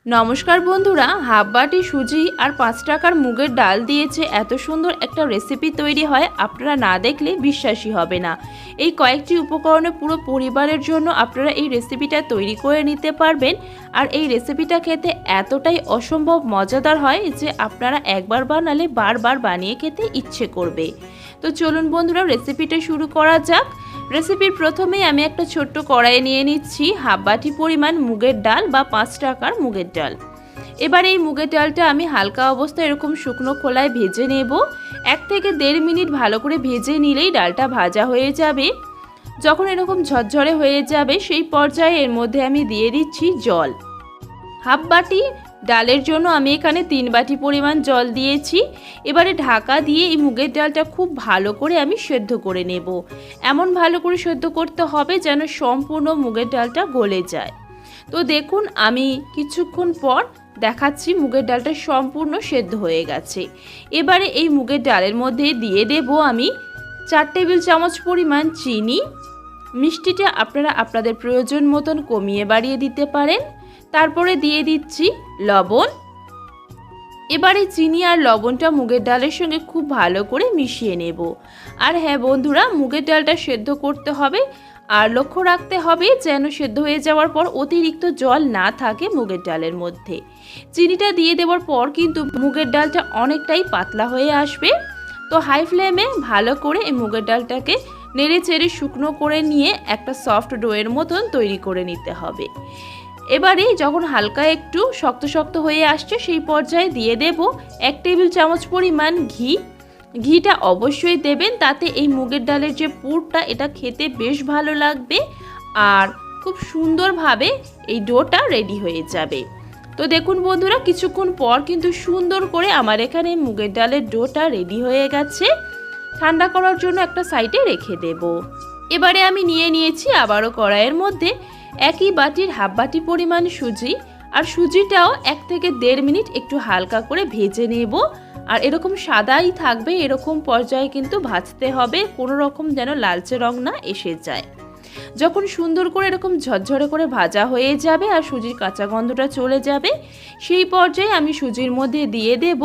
নমস্কার বন্ধুরা, হাফ বাটি সুজি আর 5 টাকার মুগের ডাল দিয়েছে এত সুন্দর একটা রেসিপি তৈরি হয় আপনারা না দেখলে বিশ্বাসই হবে না। এই কয়েকটি উপকরণে পুরো পরিবারের জন্য আপনারা এই রেসিপিটা তৈরি করে নিতে পারবেন। আর এই রেসিপিটা খেতে এতটাই অসম্ভব মজাদার হয় যে আপনারা একবার বানালে বারবার বানিয়ে খেতে ইচ্ছে করবে। তো চলুন বন্ধুরা, রেসিপিটা শুরু করা যাক। রেসিপির প্রথমেই আমি একটা ছোট্ট কড়াইয়ে নিয়ে নিচ্ছি হাফ বাটি পরিমাণ মুগের ডাল বা 5 টাকার মুগের ডাল। এবার এই মুগের ডালটা আমি হালকা অবস্থায় এরকম শুকনো খোলায় ভেজে নেব। 1 থেকে 1.5 মিনিট ভালো করে ভেজে নিলেই ডালটা ভাজা হয়ে যাবে। যখন এরকম ঝরঝরে হয়ে যাবে সেই পর্যায়ে এর মধ্যে আমি দিয়ে দিচ্ছি জল। হাফ বাটি ডালের জন্য আমি এখানে 3 বাটি পরিমাণ জল দিয়েছি। এবারে ঢাকা দিয়ে এই মুগের ডালটা খুব ভালো করে আমি সেদ্ধ করে নেব। এমন ভালো করে সেদ্ধ করতে হবে যেন সম্পূর্ণ মুগের ডালটা গলে যায়। তো দেখুন, আমি কিছুক্ষণ পর দেখাচ্ছি মুগের ডালটা সম্পূর্ণ সেদ্ধ হয়ে গেছে। এবারে এই মুগের ডালের মধ্যে দিয়ে দেব আমি 4 টেবিল চামচ পরিমাণ চিনি। মিষ্টিটা আপনারা আপনাদের প্রয়োজন মতন কমিয়ে বাড়িয়ে দিতে পারেন। তারপরে দিয়ে দিচ্ছি লবণ। এবারে চিনি আর লবণটা মুগের ডালের সঙ্গে খুব ভালো করে মিশিয়ে নেব। আর হ্যাঁ বন্ধুরা, মুগের ডালটা সেদ্ধ করতে হবে আর লক্ষ্য রাখতে হবে যেন সেদ্ধ হয়ে যাওয়ার পর অতিরিক্ত জল না থাকে মুগের ডালের মধ্যে। চিনিটা দিয়ে দেওয়ার পর কিন্তু মুগের ডালটা অনেকটাই পাতলা হয়ে আসবে। তো হাই ফ্লেমে ভালো করে এই মুগের ডালটাকে নেড়ে চেড়ে শুকনো করে নিয়ে একটা সফট ডোয়ের মতন তৈরি করে নিতে হবে। এবারে যখন হালকা একটু শক্ত শক্ত হয়ে আসছে সেই পর্যায়ে দিয়ে দেব 1 টেবিল চামচ পরিমাণ ঘি। ঘিটা অবশ্যই দেবেন, তাতে এই মুগের ডালের যে পুরটা এটা খেতে বেশ ভালো লাগবে আর খুব সুন্দরভাবে এই ডোটা রেডি হয়ে যাবে। তো দেখুন বন্ধুরা, কিছুক্ষণ পর কিন্তু সুন্দর করে আমার এখানে মুগের ডালের ডোটা রেডি হয়ে গেছে। ঠান্ডা করার জন্য একটা সাইডে রেখে দেব। এবারে আমি নিয়ে নিয়েছি আবারও কড়াইয়ের মধ্যে একই বাটির হাফ বাটি পরিমাণ সুজি। আর সুজিটাও 1 থেকে 1.5 মিনিট একটু হালকা করে ভেজে নেব। আর এরকম সাদাই থাকবে, এরকম পর্যায়ে কিন্তু ভাজতে হবে, কোনো রকম যেন লালচে রং না এসে যায়। যখন সুন্দর করে এরকম ঝরঝরে করে ভাজা হয়ে যাবে আর সুজির কাঁচা গন্ধটা চলে যাবে সেই পর্যায়ে আমি সুজির মধ্যে দিয়ে দেব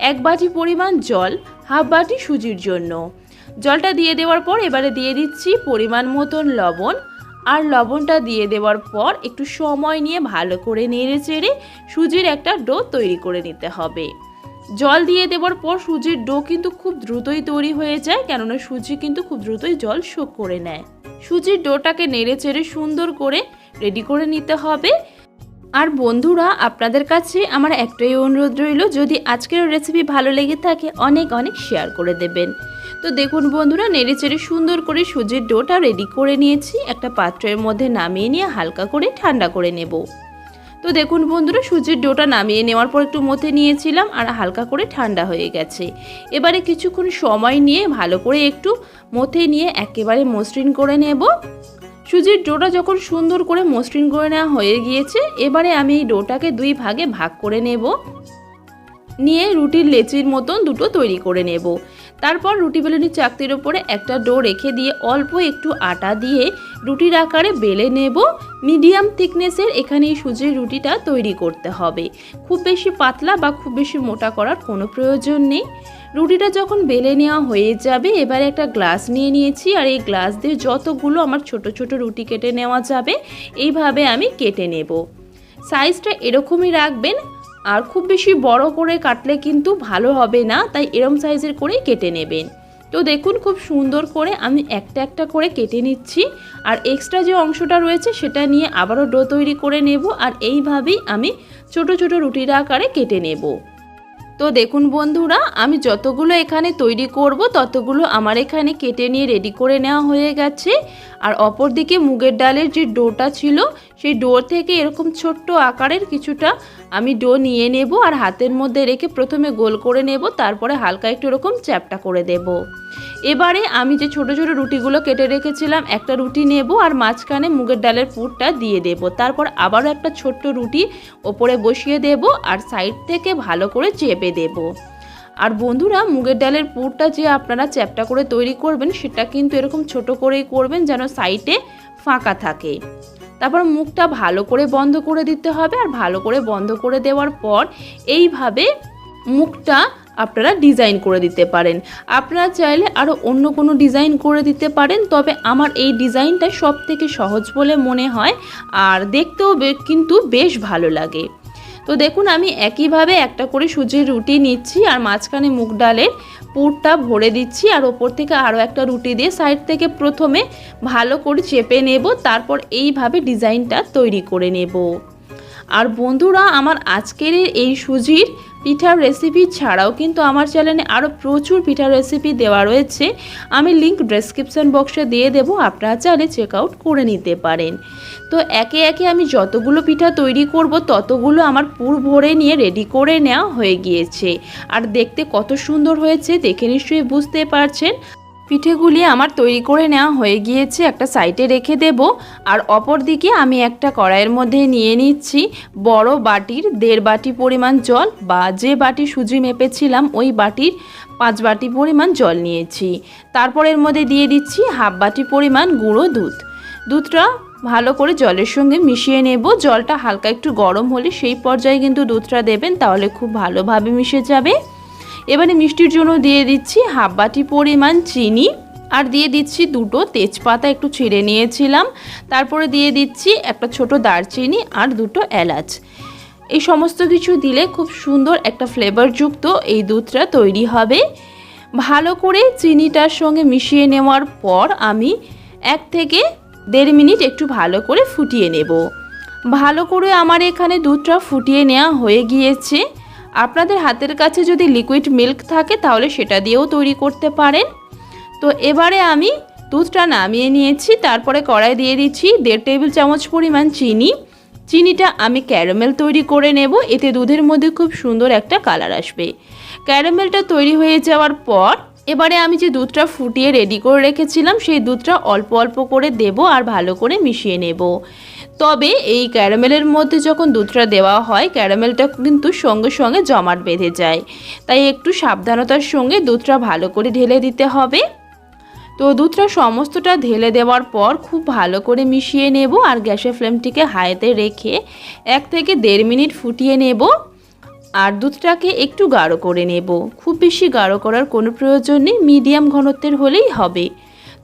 1 বাটি পরিমাণ জল হাফ বাটি সুজির জন্য। জলটা দিয়ে দেওয়ার পর এবারে দিয়ে দিচ্ছি পরিমাণ মতন লবণ। আর লবণটা দিয়ে দেওয়ার পর একটু সময় নিয়ে ভালো করে নেড়ে চেড়ে সুজির একটা ডো তৈরি করে নিতে হবে। জল দিয়ে দেওয়ার পর সুজির ডো কিন্তু খুব দ্রুতই তৈরি হয়ে যায়, কেননা সুজি কিন্তু খুব দ্রুতই জল শোক করে নেয়। সুজির ডোটাকে নেড়ে চেড়ে সুন্দর করে রেডি করে নিতে হবে। আর বন্ধুরা, আপনাদের কাছে আমার একটাই অনুরোধ রইল, যদি আজকের রেসিপি ভালো লেগে থাকে অনেক অনেক শেয়ার করে দেবেন। তো দেখুন বন্ধুরা, নেড়ে চেড়ে সুন্দর করে সুজির ডোটা রেডি করে নিয়েছি। একটা পাত্রের মধ্যে নামিয়ে নিয়ে হালকা করে ঠান্ডা করে নেব। তো দেখুন বন্ধুরা, সুজির ডোটা নামিয়ে নেওয়ার পর একটু মথে নিয়েছিলাম আর হালকা করে ঠান্ডা হয়ে গেছে। এবারে কিছুক্ষণ সময় নিয়ে ভালো করে একটু মথে নিয়ে একেবারে মসৃণ করে নেব। সুজির ডোটা যখন সুন্দর করে মসৃণ করে নেওয়া হয়ে গিয়েছে, এবারে আমি এই ডোটাকে 2 ভাগে ভাগ করে নেব। নিয়ে রুটির লেচির মতন দুটো তৈরি করে নেব। তারপর রুটি বেলুনির চাকতির ওপরে একটা ডো রেখে দিয়ে অল্প একটু আটা দিয়ে রুটির আকারে বেলে নেব। মিডিয়াম থিকনেসের এখানে এই সুজির রুটিটা তৈরি করতে হবে। খুব বেশি পাতলা বা খুব বেশি মোটা করার কোনো প্রয়োজন নেই। রুটিটা যখন বেলে নেওয়া হয়ে যাবে এবারে একটা গ্লাস নিয়ে নিয়েছি আর এই গ্লাস দিয়ে যতগুলো আমার ছোট ছোট রুটি কেটে নেওয়া যাবে এইভাবে আমি কেটে নেব। সাইজটা এরকমই রাখবেন, আর খুব বেশি বড় করে কাটলে কিন্তু ভালো হবে না, তাই এরম সাইজের করেই কেটে নেবেন। তো দেখুন, খুব সুন্দর করে আমি একটা একটা করে কেটে নিচ্ছি। আর এক্সট্রা যে অংশটা রয়েছে সেটা নিয়ে আবারও ডো তৈরি করে নেব। আর এইভাবেই আমি ছোট ছোট রুটির আকারে কেটে নেব। তো দেখুন বন্ধুরা, আমি যতগুলো এখানে তৈরি করব ততগুলো আমার এখানে কেটে নিয়ে রেডি করে নেওয়া হয়ে গেছে। আর অপর দিকে মুগের ডালের যে ডোটা ছিল সেই ডো থেকে এরকম ছোট্ট আকারের কিছুটা আমি ডো নিয়ে নেব আর হাতের মধ্যে রেখে প্রথমে গোল করে নেব, তারপরে হালকা একটু এরকম চ্যাপটা করে দেব। এবারে আমি যে ছোট ছোট রুটিগুলো কেটে রেখেছিলাম একটা রুটি নেব আর মাঝখানে মুগের ডালের পুরটা দিয়ে দেব। তারপর আবারও একটা ছোট্ট রুটি ওপরে বসিয়ে দেব আর সাইড থেকে ভালো করে চেপে দেব। আর বন্ধুরা, মুগের ডালের পুরটা যে আপনারা চ্যাপটা করে তৈরি করবেন সেটা কিন্তু এরকম ছোট করেই করবেন যেন সাইডে ফাঁকা থাকে। তারপর মুখটা ভালো করে বন্ধ করে দিতে হবে। আর ভালো করে বন্ধ করে দেওয়ার পর এইভাবে মুখটা আপনারা ডিজাইন করে দিতে পারেন। আপনারা চাইলে আরও অন্য কোনো ডিজাইন করে দিতে পারেন, তবে আমার এই ডিজাইনটা সবথেকে সহজ বলে মনে হয় আর দেখতেও কিন্তু বেশ ভালো লাগে। তো দেখুন আমি একইভাবে একটা করে সুজির রুটি নিচ্ছি আর মাঝখানে মুগ ডালের পুরটা ভরে দিচ্ছি আর ওপর থেকে আরও একটা রুটি দিয়ে সাইড থেকে প্রথমে ভালো করে চেপে নেব, তারপর এইভাবে ডিজাইনটা তৈরি করে নেব। আর বন্ধুরা, আমার আজকের এই সুজির পিঠার রেসিপি ছাড়াও কিন্তু আমার চ্যানেলে আরও প্রচুর পিঠার রেসিপি দেওয়া রয়েছে। আমি লিংক ডেসক্রিপশন বক্সে দিয়ে দেব, আপনারা চাইলে চেক আউট করে নিতে পারেন। তো একে একে আমি যতগুলো পিঠা তৈরি করব ততগুলো আমার পুর ভরে নিয়ে রেডি করে নেওয়া হয়ে গিয়েছে। আর দেখতে কত সুন্দর হয়েছে দেখে নিশ্চয়ই বুঝতে পারছেন। পিঠেগুলি আমার তৈরি করে নেওয়া হয়ে গিয়েছে, একটা সাইডে রেখে দেব। আর অপর দিকে আমি একটা কড়াইয়ের মধ্যে নিয়ে নিচ্ছি বড় বাটির 1.5 বাটি পরিমাণ জল, বা যে বাটি সুজি মেপেছিলাম ওই বাটির 5 বাটি পরিমাণ জল নিয়েছি। তারপর এর মধ্যে দিয়ে দিচ্ছি 1/2 বাটি পরিমাণ গুঁড়ো দুধ। দুধটা ভালো করে জলের সঙ্গে মিশিয়ে নেব। জলটা হালকা একটু গরম হলে সেই পর্যায়ে কিন্তু দুধটা দেবেন, তাহলে খুব ভালোভাবে মিশে যাবে। এবারে মিষ্টির জন্য দিয়ে দিচ্ছি 1/2 বাটি পরিমাণ চিনি আর দিয়ে দিচ্ছি 2টো তেজপাতা একটু ছিঁড়ে নিয়েছিলাম। তারপরে দিয়ে দিচ্ছি একটা ছোট দারচিনি আর 2টো এলাচ। এই সমস্ত কিছু দিলে খুব সুন্দর একটা ফ্লেভারযুক্ত এই দুধটা তৈরি হবে। ভালো করে চিনিটার সঙ্গে মিশিয়ে নেওয়ার পর আমি 1 থেকে 1.5 মিনিট একটু ভালো করে ফুটিয়ে নেব। ভালো করে আমার এখানে দুধটা ফুটিয়ে নেওয়া হয়ে গিয়েছে। আপনাদের হাতের কাছে যদি লিকুইড মিল্ক থাকে তাহলে সেটা দিয়েও তৈরি করতে পারেন। তো এবারে আমি দুধটা নামিয়ে নিয়েছি। তারপরে কড়াই দিয়ে দিচ্ছি 1.5 টেবিল চামচ পরিমাণ চিনি। চিনিটা আমি ক্যারামেল তৈরি করে নেব, এতে দুধের মধ্যে খুব সুন্দর একটা কালার আসবে। ক্যারামেলটা তৈরি হয়ে যাওয়ার পর এবারে আমি যে দুধটা ফুটিয়ে রেডি করে রেখেছিলাম সেই দুধটা অল্প অল্প করে দেব আর ভালো করে মিশিয়ে নেব। তবে এই ক্যারামেলের মধ্যে যখন দুধটা দেওয়া হয় ক্যারামেলটা কিন্তু সঙ্গে সঙ্গে জমাট বেঁধে যায়, তাই একটু সাবধানতার সঙ্গে দুধটা ভালো করে ঢেলে দিতে হবে। তো দুধটা সমস্তটা ঢেলে দেওয়ার পর খুব ভালো করে মিশিয়ে নেব আর গ্যাসের ফ্লেমটিকে হাইতে রেখে 1 থেকে 1.5 মিনিট ফুটিয়ে নেব। আর দুধটাকে একটু গাঢ় করে নেব, খুব বেশি গাঢ় করার কোনো প্রয়োজন নেই, মিডিয়াম ঘনত্বের হলেই হবে।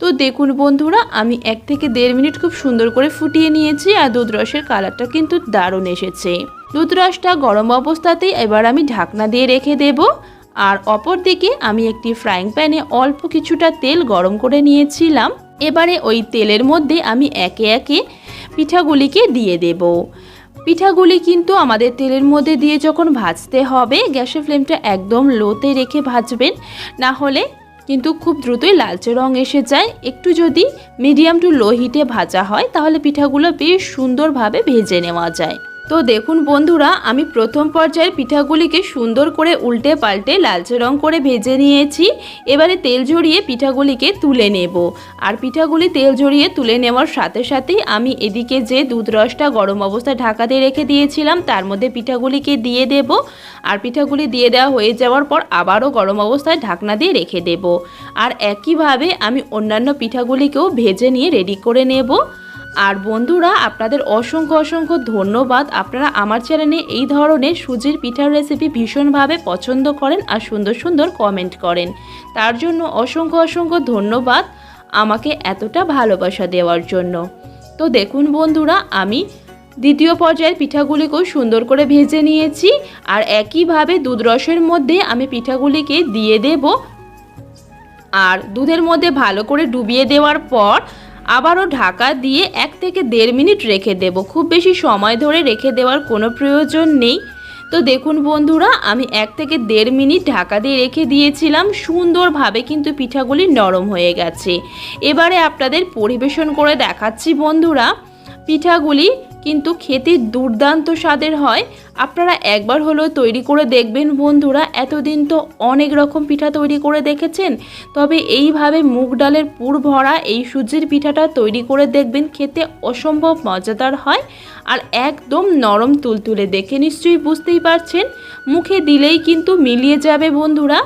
তো দেখুন বন্ধুরা, আমি 1 থেকে 1.5 মিনিট খুব সুন্দর করে ফুটিয়ে নিয়েছি আর দুধ রসের কালারটা কিন্তু দারুণ এসেছে। দুধ রসটা গরম অবস্থাতেই এবার আমি ঢাকনা দিয়ে রেখে দেব। আর অপর দিকে আমি একটি ফ্রাইং প্যানে অল্প কিছুটা তেল গরম করে নিয়েছিলাম। এবারে ওই তেলের মধ্যে আমি একে একে পিঠাগুলিকে দিয়ে দেব। পিঠাগুলি কিন্তু আমাদের তেলের মধ্যে দিয়ে যখন ভাজতে হবে গ্যাসের ফ্লেমটা একদম লোতে রেখে ভাজবেন, না হলে কিন্তু খুব দ্রুতই লালচে রং এসে যায়। একটু যদি মিডিয়াম টু লো হিটে ভাজা হয় তাহলে পিঠাগুলো বেশ সুন্দরভাবে ভেজে নেওয়া যায়। তো দেখুন বন্ধুরা, আমি প্রথম পর্যায়ের পিঠাগুলিকে সুন্দর করে উল্টে পাল্টে লালচে রং করে ভেজে নিয়েছি। এবারে তেল ঝরিয়ে পিঠাগুলিকে তুলে নেব। আর পিঠাগুলি তেল ঝরিয়ে তুলে নেওয়ার সাথে সাথেই আমি এদিকে যে দুধ রসটা গরম অবস্থায় ঢাকা দিয়ে রেখে দিয়েছিলাম তার মধ্যে পিঠাগুলিকে দিয়ে দেব। আর পিঠাগুলি দিয়ে দেওয়া হয়ে যাওয়ার পর আবারও গরম অবস্থায় ঢাকনা দিয়ে রেখে দেব। আর একইভাবে আমি অন্যান্য পিঠাগুলিকেও ভেজে নিয়ে রেডি করে নেব। আর বন্ধুরা, আপনাদের অসংখ্য অসংখ্য ধন্যবাদ। আপনারা আমার চ্যানেলে এই ধরনের সুজির পিঠার রেসিপি ভীষণভাবে পছন্দ করেন আর সুন্দর সুন্দর কমেন্ট করেন, তার জন্য অসংখ্য অসংখ্য ধন্যবাদ আমাকে এতটা ভালোবাসা দেওয়ার জন্য। তো দেখুন বন্ধুরা, আমি দ্বিতীয় পর্যায়ের পিঠাগুলিকেও সুন্দর করে ভেজে নিয়েছি। আর একইভাবে দুধ রসের মধ্যে আমি পিঠাগুলিকে দিয়ে দেব। আর দুধের মধ্যে ভালো করে ডুবিয়ে দেওয়ার পর আবারও ঢাকা দিয়ে 1 থেকে 1.5 মিনিট রেখে দেব। খুব বেশি সময় ধরে রেখে দেওয়ার কোনো প্রয়োজন নেই। তো দেখুন বন্ধুরা, আমি 1 থেকে 1.5 মিনিট ঢাকা দিয়ে রেখে দিয়েছিলাম। সুন্দরভাবে কিন্তু পিঠাগুলি নরম হয়ে গেছে। এবারে আপনাদের পরিবেশন করে দেখাচ্ছি বন্ধুরা। পিঠাগুলি কিন্তু খেতে দুর্দান্ত স্বাদের হয়। আপনারা একবার হলেও তৈরি করে দেখবেন বন্ধুরা। এতদিন তো অনেক রকম পিঠা তৈরি করে দেখেছেন, তবে এইভাবে মুগ ডালের পুর ভরা এই সুজির পিঠাটা তৈরি করে দেখবেন, খেতে অসম্ভব মজাদার হয় আর একদম নরম তুলতুলে। দেখে নিশ্চয়ই বুঝতেই পারছেন, মুখে দিলেই কিন্তু মিলিয়ে যাবে বন্ধুরা।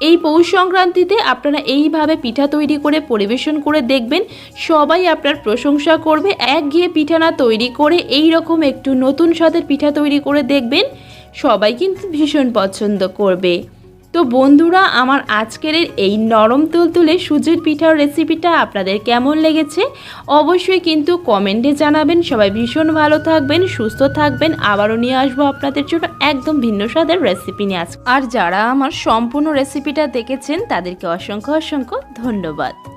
এই পৌষ সংক্রান্তিতে আপনারা এইভাবে পিঠা তৈরি করে পরিবেশন করে দেখবেন, সবাই আপনার প্রশংসা করবে। একঘেয়ে পিঠা না তৈরি করে এই রকম একটু নতুন স্বাদের পিঠা তৈরি করে দেখবেন, সবাই কিন্তু ভীষণ পছন্দ করবে। তো বন্ধুরা, আমার আজকের এই নরম তুলতুলে সুজির পিঠার রেসিপিটা আপনাদের কেমন লেগেছে অবশ্যই কিন্তু কমেন্টে জানাবেন। সবাই ভীষণ ভালো থাকবেন, সুস্থ থাকবেন। আবারও নিয়ে আসবো আপনাদের জন্য একদম ভিন্ন স্বাদের রেসিপি নিয়ে। আর যারা আমার সম্পূর্ণ রেসিপিটা দেখেছেন তাদেরকে অসংখ্য অসংখ্য ধন্যবাদ।